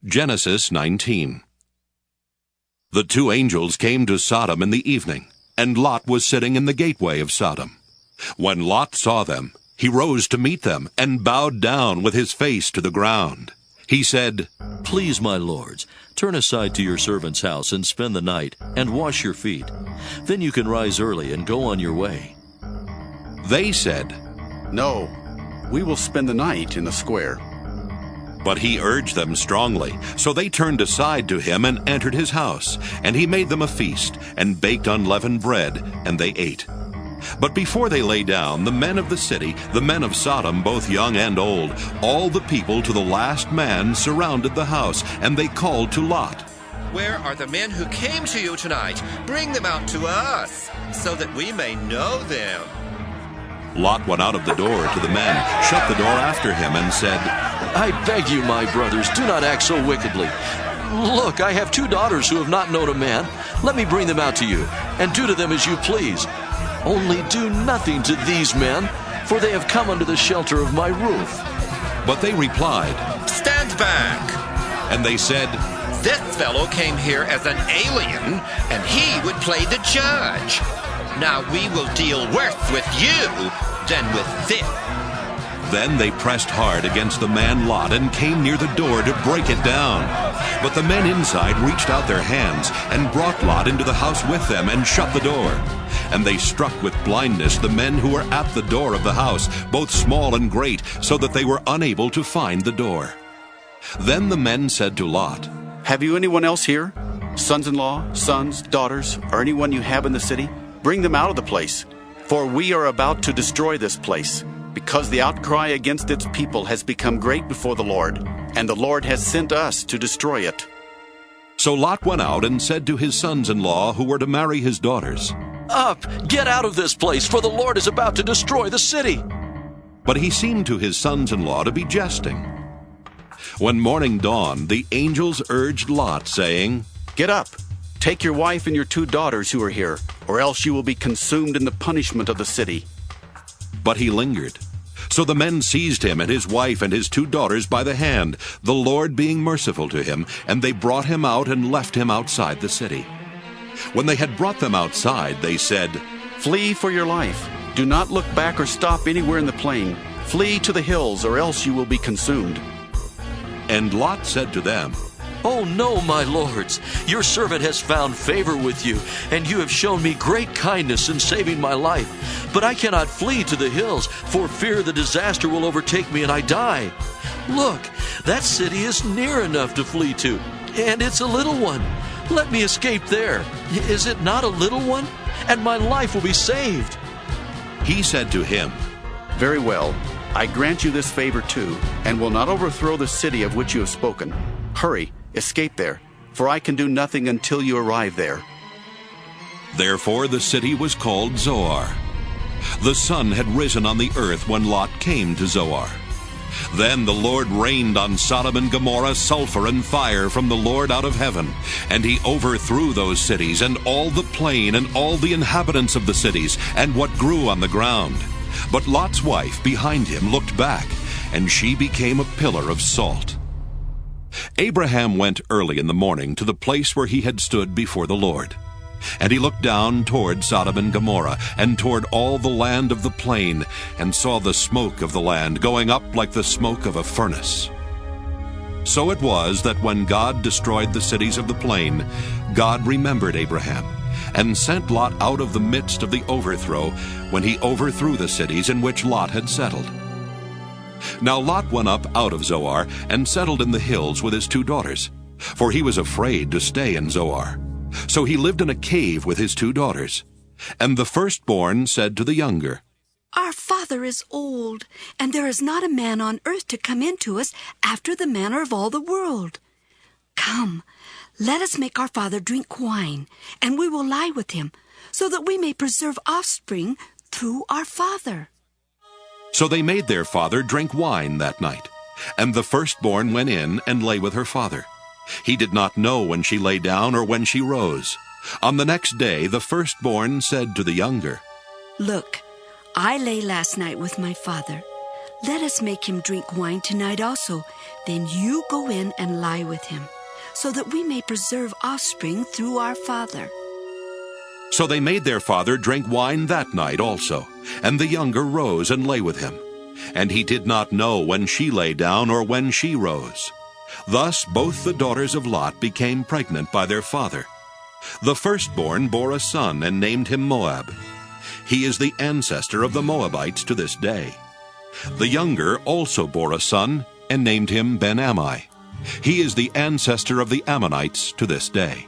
Genesis 19. The two angels came to Sodom in the evening, and Lot was sitting in the gateway of Sodom. When Lot saw them, he rose to meet them, and bowed down with his face to the ground. He said, "Please, my lords, turn aside to your servant's house and spend the night, and wash your feet. Then you can rise early and go on your way." They said, "No, we will spend the night in the square." But he urged them strongly, so they turned aside to him and entered his house. And he made them a feast, and baked unleavened bread, and they ate. But before they lay down, the men of the city, the men of Sodom, both young and old, all the people to the last man, surrounded the house, and they called to Lot. "Where are the men who came to you tonight? Bring them out to us, so that we may know them." Lot went out of the door to the men, shut the door after him, and said, "I beg you, my brothers, do not act so wickedly. Look, I have 2 daughters who have not known a man. Let me bring them out to you, and do to them as you please. Only do nothing to these men, for they have come under the shelter of my roof." But they replied, "Stand back." And they said, "This fellow came here as an alien, and he would play the judge. Now we will deal worse with you than with them." Then they pressed hard against the man Lot and came near the door to break it down. But the men inside reached out their hands and brought Lot into the house with them and shut the door. And they struck with blindness the men who were at the door of the house, both small and great, so that they were unable to find the door. Then the men said to Lot, "Have you anyone else here? Sons-in-law, sons, daughters, or anyone you have in the city? Bring them out of the place, for we are about to destroy this place, because the outcry against its people has become great before the Lord, and the Lord has sent us to destroy it." So Lot went out and said to his sons-in-law who were to marry his daughters, "Up, get out of this place, for the Lord is about to destroy the city." But he seemed to his sons-in-law to be jesting. When morning dawned, the angels urged Lot, saying, "Get up, take your wife and your 2 daughters who are here, or else you will be consumed in the punishment of the city." But he lingered. So the men seized him and his wife and his 2 daughters by the hand, the Lord being merciful to him, and they brought him out and left him outside the city. When they had brought them outside, they said, "Flee for your life. Do not look back or stop anywhere in the plain. Flee to the hills, or else you will be consumed." And Lot said to them, "Oh no, my lords, your servant has found favor with you, and you have shown me great kindness in saving my life. But I cannot flee to the hills, for fear the disaster will overtake me and I die. Look, that city is near enough to flee to, and it's a little one. Let me escape there. Is it not a little one? And my life will be saved." He said to him, "Very well, I grant you this favor too, and will not overthrow the city of which you have spoken. Hurry, escape there, for I can do nothing until you arrive there." Therefore the city was called Zoar. The sun had risen on the earth when Lot came to Zoar. Then the Lord rained on Sodom and Gomorrah sulfur and fire from the Lord out of heaven, and he overthrew those cities and all the plain and all the inhabitants of the cities and what grew on the ground. But Lot's wife behind him looked back, and she became a pillar of salt. Abraham went early in the morning to the place where he had stood before the Lord. And he looked down toward Sodom and Gomorrah, and toward all the land of the plain, and saw the smoke of the land going up like the smoke of a furnace. So it was that when God destroyed the cities of the plain, God remembered Abraham, and sent Lot out of the midst of the overthrow, when he overthrew the cities in which Lot had settled. Now Lot went up out of Zoar, and settled in the hills with his 2 daughters, for he was afraid to stay in Zoar. So he lived in a cave with his 2 daughters. And the firstborn said to the younger, "Our father is old, and there is not a man on earth to come in to us after the manner of all the world. Come, let us make our father drink wine, and we will lie with him, so that we may preserve offspring through our father." So they made their father drink wine that night. And the firstborn went in and lay with her father. He did not know when she lay down or when she rose. On the next day the firstborn said to the younger, "Look, I lay last night with my father. Let us make him drink wine tonight also. Then you go in and lie with him, so that we may preserve offspring through our father." So they made their father drink wine that night also, and the younger rose and lay with him. And he did not know when she lay down or when she rose. Thus both the daughters of Lot became pregnant by their father. The firstborn bore a son and named him Moab. He is the ancestor of the Moabites to this day. The younger also bore a son and named him Ben-Ammi. He is the ancestor of the Ammonites to this day.